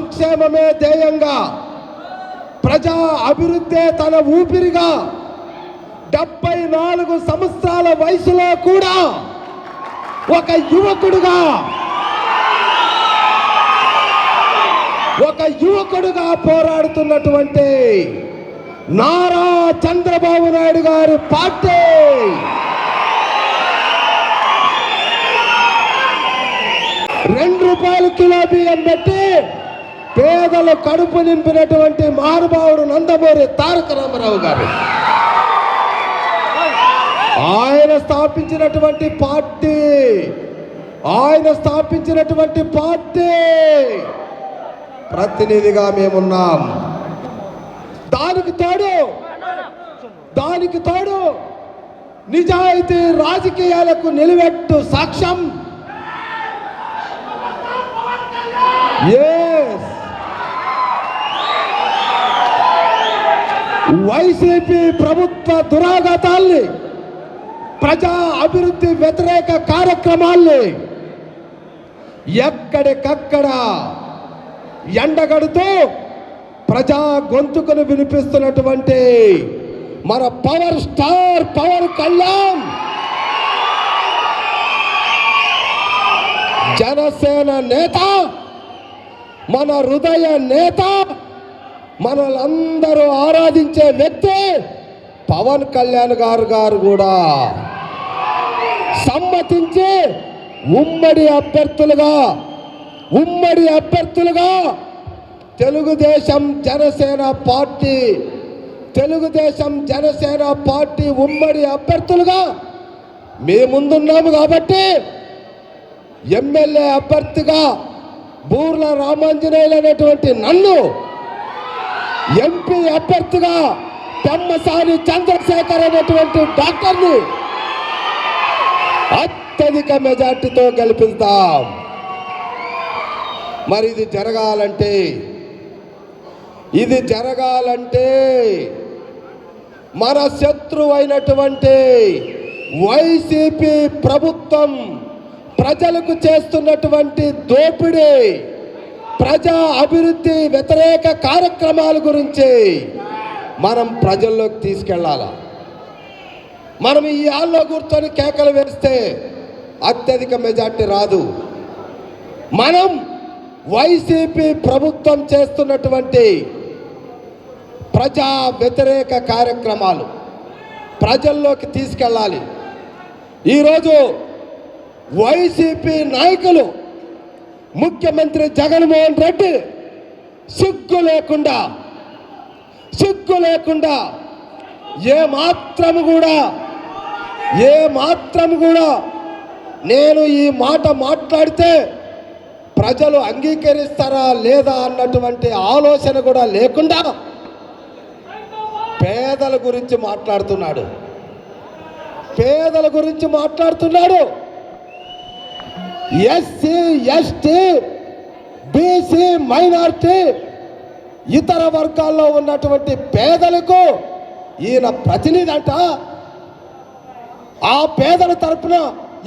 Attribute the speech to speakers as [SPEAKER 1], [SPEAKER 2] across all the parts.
[SPEAKER 1] సంక్షేమమే ధ్యేయంగా, ప్రజా అభివృద్ధే తన ఊపిరిగా 74 సంవత్సరాల వయసులో కూడా ఒక యువకుడుగా పోరాడుతున్నటువంటి నారా చంద్రబాబు నాయుడు గారి పార్టీ ₹2 కిలో బియ్యం పెట్టి పేదల కడుపు నింపినటువంటి మహానుభావుడు నందమూరి తారక రామారావు గారు ఆయన స్థాపించినటువంటి పార్టీ ప్రతినిధిగా మేమున్నాం. దానికి తోడు నిజాయితీ రాజకీయాలకు నిలబెట్టు సాక్ష్యం వైసీపీ ప్రభుత్వ దురాఘాతాల్ని, ప్రజా అభివృద్ధి వ్యతిరేక కార్యక్రమాల్ని ఎక్కడికక్కడ ఎండగడుతూ ప్రజా గొంతుకును వినిపిస్తున్నటువంటి మన పవర్ స్టార్ పవన్ కళ్యాణ్ జనసేన నేత, మన హృదయ నేత, మనలందరూ ఆరాధించే వ్యక్తి పవన్ కళ్యాణ్ గారు కూడా సమ్మతించి ఉమ్మడి అభ్యర్థులుగా తెలుగుదేశం జనసేన పార్టీ ఉమ్మడి అభ్యర్థులుగా మేము ముందున్నాము. కాబట్టి ఎమ్మెల్యే అభ్యర్థిగా బూర్ల రామాంజనేయులు అనేటువంటి నన్ను, ఎంపీ అభ్యర్థిగా పెమ్మసాని చంద్రశేఖర్ అనేటువంటి డాక్టర్ని అత్యధిక మెజార్టీతో గెలిపిస్తాం. మరి ఇది జరగాలంటే మన శత్రువు అయినటువంటి వైసీపీ ప్రభుత్వం ప్రజలకు చేస్తున్నటువంటి దోపిడీ, ప్రజా అభివృద్ధి వ్యతిరేక కార్యక్రమాల గురించి మనం ప్రజల్లోకి తీసుకెళ్ళాలి. మనం ఈ హాల్లో కూర్చొని కేకలు వేస్తే అత్యధిక మెజార్టీ రాదు. మనం వైసీపీ ప్రభుత్వం చేస్తున్నటువంటి ప్రజా వ్యతిరేక కార్యక్రమాలు ప్రజల్లోకి తీసుకెళ్ళాలి. ఈరోజు వైసీపీ నాయకులు, ముఖ్యమంత్రి జగన్మోహన్ రెడ్డి సిగ్గు లేకుండా ఏ మాత్రం కూడా నేను ఈ మాట మాట్లాడితే ప్రజలు అంగీకరిస్తారా లేదా అన్నటువంటి ఆలోచన కూడా లేకుండా పేదల గురించి మాట్లాడుతున్నాడు. ఎస్సీ, ఎస్టీ, బీసీ, మైనారిటీ, ఇతర వర్గాల్లో ఉన్నటువంటి పేదలకు ఈయన ప్రతినిధి అంట. ఆ పేదల తరపున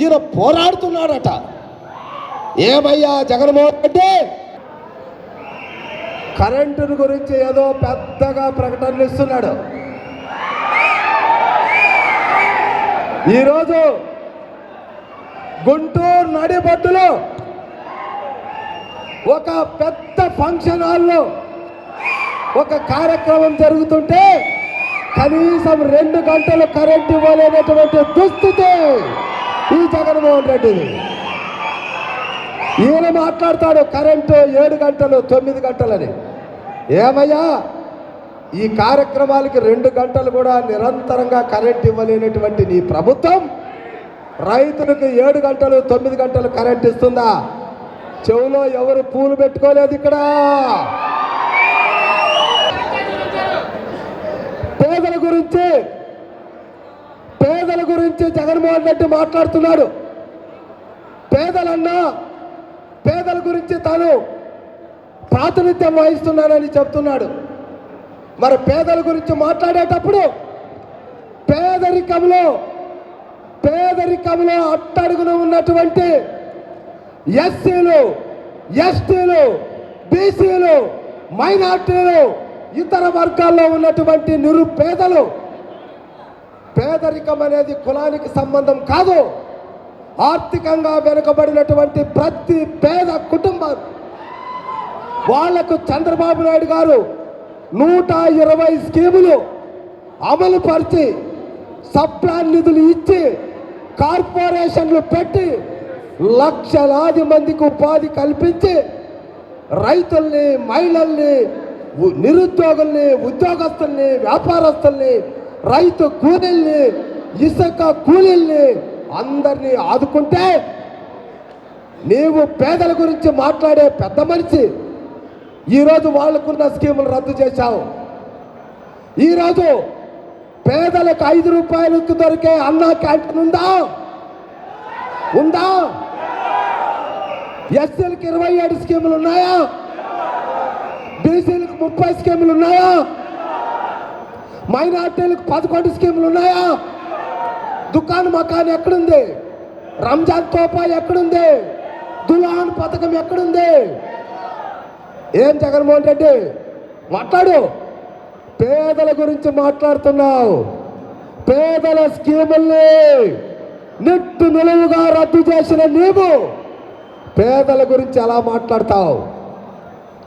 [SPEAKER 1] ఈయన పోరాడుతున్నాడట. ఏమయ్యా జగన్మోహన్ రెడ్డి, కరెంటు గురించి ఏదో పెద్దగా ప్రకటనలు ఇస్తున్నాడు. ఈరోజు గుంటూరు నడిబొడ్డులో ఒక పెద్ద ఫంక్షన్ హాల్లో ఒక కార్యక్రమం జరుగుతుంటే కనీసం 2 గంటలు కరెంట్ ఇవ్వలేనటువంటి దుస్థితి ఈ జగన్మోహన్ రెడ్డిది. ఈయన మాట్లాడతాడు కరెంటు 7 గంటలు 9 గంటలని. ఏమయ్యా, ఈ కార్యక్రమాలకి 2 గంటలు కూడా నిరంతరంగా కరెంట్ ఇవ్వలేనటువంటి నీ ప్రభుత్వం రైతులకు 7 గంటలు 9 గంటలు కరెంట్ ఇస్తుందా? చెవులో ఎవరు పూలు పెట్టుకోలేదు. ఇక్కడ పేదల గురించి జగన్మోహన్ రెడ్డి మాట్లాడుతున్నాడు. పేదల గురించి తాను ప్రాతినిధ్యం వహిస్తున్నానని చెప్తున్నాడు. మరి పేదల గురించి మాట్లాడేటప్పుడు పేదరికంలో అట్టడుగున ఉన్నటువంటి ఎస్సీలు, ఎస్టీలు, బీసీలు, మైనార్టీలు, ఇతర వర్గాల్లో ఉన్నటువంటి నిరుపేదలు. పేదరికం అనేది కులానికి సంబంధం కాదు. ఆర్థికంగా వెనుకబడినటువంటి ప్రతి పేద కుటుంబం వాళ్లకు చంద్రబాబు నాయుడు గారు 120 స్కీములు అమలు పరిచి, సబ్ప్లాన్ నిధులు ఇచ్చి, కార్పొరేషన్లు పెట్టి లక్షలాది మందికి ఉపాధి కల్పించి రైతుల్ని, మహిళల్ని, నిరుద్యోగుల్ని, ఉద్యోగస్తుల్ని, వ్యాపారస్తుల్ని, రైతు కూలీల్ని, ఇసుక కూలీల్ని అందరినీ ఆదుకుంటే నీవు పేదల గురించి మాట్లాడే పెద్ద మనిషి ఈరోజు వాళ్ళకున్న స్కీములు రద్దు చేశావు. ఈరోజు పేదలకు 5 రూపాయలకు దొరికే అన్నా క్యాంటీన్ ఉందా? ఎస్సీలకు 27 స్కీములు ఉన్నాయా? బీసీలకు 30 స్కీములు ఉన్నాయా? మైనార్టీలకు 11 స్కీములు ఉన్నాయా? దుకాణం మకాన్ ఎక్కడుంది? రంజాన్ తోపా ఎక్కడుంది? దులాన్ పథకం ఎక్కడుంది? ఏం జగన్మోహన్ రెడ్డి మాట్లాడు. పేదల గురించి మాట్లాడుతున్నావు. పేదల స్కీముల్ని నిట్టు నిలువుగా రద్దు చేసిన నీవు పేదల గురించి ఎలా మాట్లాడతావు?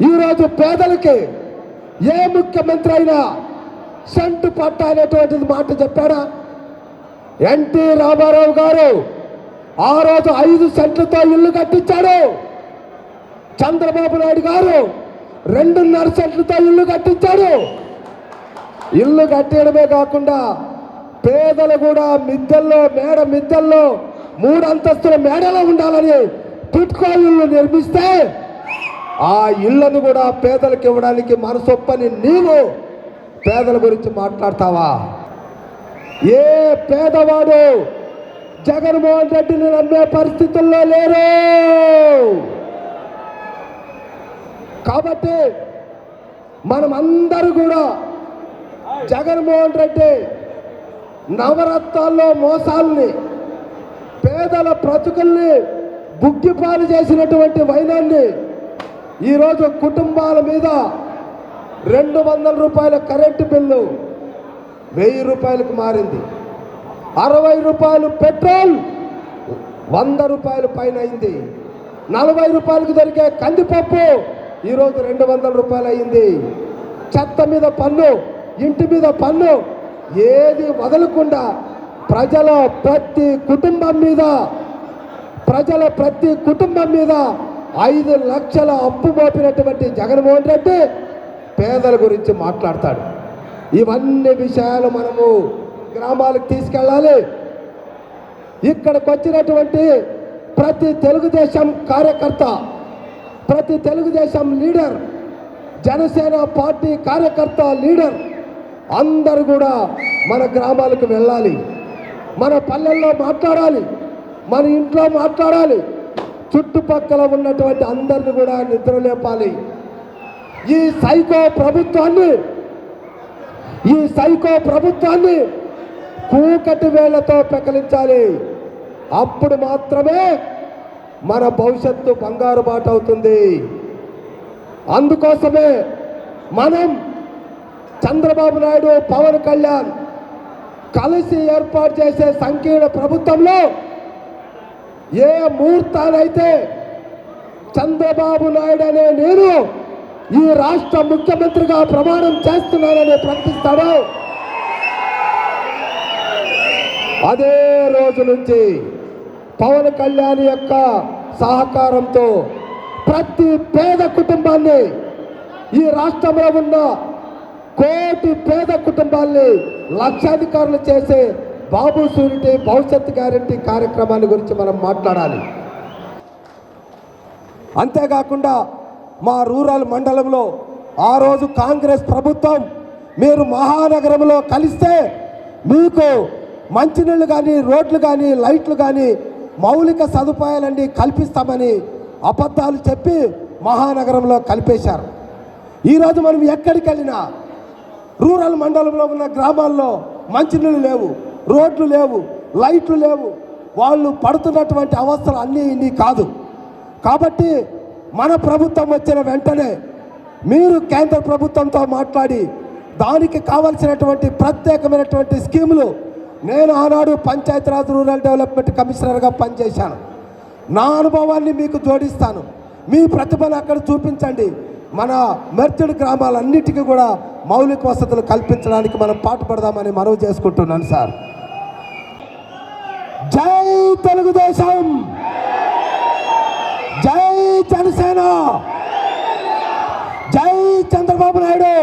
[SPEAKER 1] ఈరోజు పేదలకి ఏ ముఖ్యమంత్రి అయినా సెంటు పట్ట అనేటువంటిది మాట చెప్పాడా? ఎన్టీ రామారావు గారు ఆ రోజు 5 సెంట్లతో ఇల్లు కట్టించాడు. చంద్రబాబు నాయుడు గారు 2.5 సెంట్లతో ఇల్లు కట్టించాడు. ఇల్లు కట్టేయడమే కాకుండా పేదలు కూడా మిద్దెల్లో, మిద్దెల్లో 3 అంతస్తుల మేడలో ఉండాలని టిట్కో ఇల్లు నిర్మిస్తే ఆ ఇళ్లను కూడా పేదలకు ఇవ్వడానికి మనసొప్పని నీవు పేదల గురించి మాట్లాడతావా? ఏ పేదవాడు జగన్మోహన్ రెడ్డిని నమ్మే పరిస్థితుల్లో లేరు. కాబట్టి మనమందరూ కూడా జగన్మోహన్ రెడ్డి నవరత్నాల్లో మోసాల్ని, పేదల బ్రతుకుల్ని బుగ్గిపాలు చేసినటువంటి వైనాన్ని ఈరోజు కుటుంబాల మీద 200 రూపాయల కరెంటు బిల్లు 1000 రూపాయలకు మారింది. 60 రూపాయలు పెట్రోల్ 100 రూపాయల పైన అయింది. 40 రూపాయలకు దొరికే కందిపప్పు ఈరోజు 200 రూపాయలు అయింది. చెత్త మీద పన్ను, ఇంటి మీద పన్ను ఏది వదలకుండా ప్రజల ప్రతి కుటుంబం మీద 5 లక్షల అప్పు మోపినటువంటి జగన్మోహన్ రెడ్డి పేదల గురించి మాట్లాడతాడు. ఇవన్నీ విషయాలు మనము గ్రామాలకు తీసుకెళ్ళాలి. ఇక్కడికి వచ్చినటువంటి ప్రతి తెలుగుదేశం కార్యకర్త, ప్రతి తెలుగుదేశం లీడర్, జనసేన పార్టీ కార్యకర్త, లీడర్ అందరూ కూడా మన గ్రామాలకు వెళ్ళాలి. మన పల్లెల్లో మాట్లాడాలి, మన ఇంట్లో మాట్లాడాలి. చుట్టుపక్కల ఉన్నటువంటి అందరిని కూడా నిద్రలేపాలి. ఈ సైకో ప్రభుత్వాన్ని కూకటి వేళ్లతో పెకలించాలి. అప్పుడు మాత్రమే మన భవిష్యత్తు బంగారు బాట అవుతుంది. అందుకోసమే మనం చంద్రబాబు నాయుడు, పవన్ కళ్యాణ్ కలిసి ఏర్పాటు చేసే సంకీర్ణ ప్రభుత్వంలో ఏ ముహూర్తానైతే చంద్రబాబు నాయుడు అనే నేను ఈ రాష్ట్ర ముఖ్యమంత్రిగా ప్రమాణం చేస్తున్నానని ప్రకటిస్తాడు, అదే రోజు నుంచి పవన్ కళ్యాణ్ యొక్క సహకారంతో ప్రతి పేద కుటుంబాన్ని, ఈ రాష్ట్రంలో ఉన్న 1 కోటి పేద కుటుంబాల్ని లక్షాధికారులు చేసే బాబు సూరిటీ భవిష్యత్ గ్యారెంటీ కార్యక్రమాన్ని గురించి మనం మాట్లాడాలి. అంతేకాకుండా మా రూరల్ మండలంలో ఆ రోజు కాంగ్రెస్ ప్రభుత్వం మీరు మహానగరంలో కలిస్తే మీకు మంచినీళ్ళు కానీ, రోడ్లు కానీ, లైట్లు కానీ, మౌలిక సదుపాయాలన్నీ కల్పిస్తామని అబద్ధాలు చెప్పి మహానగరంలో కలిపేశారు. ఈరోజు మనం ఎక్కడికి వెళ్ళినా రూరల్ మండలంలో ఉన్న గ్రామాల్లో మంచినీళ్ళు లేవు, రోడ్లు లేవు, లైట్లు లేవు. వాళ్ళు పడుతున్నటువంటి అవస్థలు అన్నీ ఇన్ని కాదు. కాబట్టి మన ప్రభుత్వం వచ్చిన వెంటనే మీరు కేంద్ర ప్రభుత్వంతో మాట్లాడి దానికి కావలసినటువంటి ప్రత్యేకమైనటువంటి స్కీములు, నేను ఆనాడు పంచాయతీరాజ్ రూరల్ డెవలప్మెంట్ కమిషనర్గా పనిచేశాను, నా అనుభవాన్ని మీకు జోడిస్తాను, మీ ప్రతిభను అక్కడ చూపించండి. మన మెర్చడ్ గ్రామాలన్నిటికీ కూడా మౌలిక వసతులు కల్పించడానికి మనం పాటుపడదామని మనవి చేసుకుంటున్నాను సార్. జై తెలుగుదేశం, జై జనసేన, జై చంద్రబాబు నాయుడు,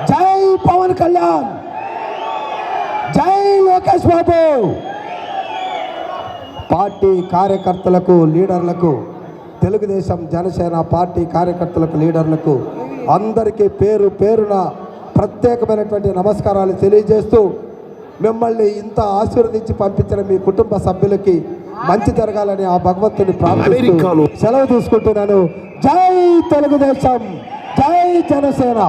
[SPEAKER 1] జై పవన్ కళ్యాణ్, జై లోకేష్ బాబు. పార్టీ కార్యకర్తలకు, లీడర్లకు, తెలుగుదేశం జనసేన పార్టీ కార్యకర్తలకు, లీడర్లకు అందరికీ పేరు పేరున ప్రత్యేకమైనటువంటి నమస్కారాలు తెలియజేస్తూ, మిమ్మల్ని ఇంత ఆశీర్వదించి పంపించిన మీ కుటుంబ సభ్యులకి మంచి జరగాలని ఆ భగవంతుని ప్రార్థిస్తూ సెలవు తీసుకుంటున్నాను. జై తెలుగుదేశం, జై జనసేన.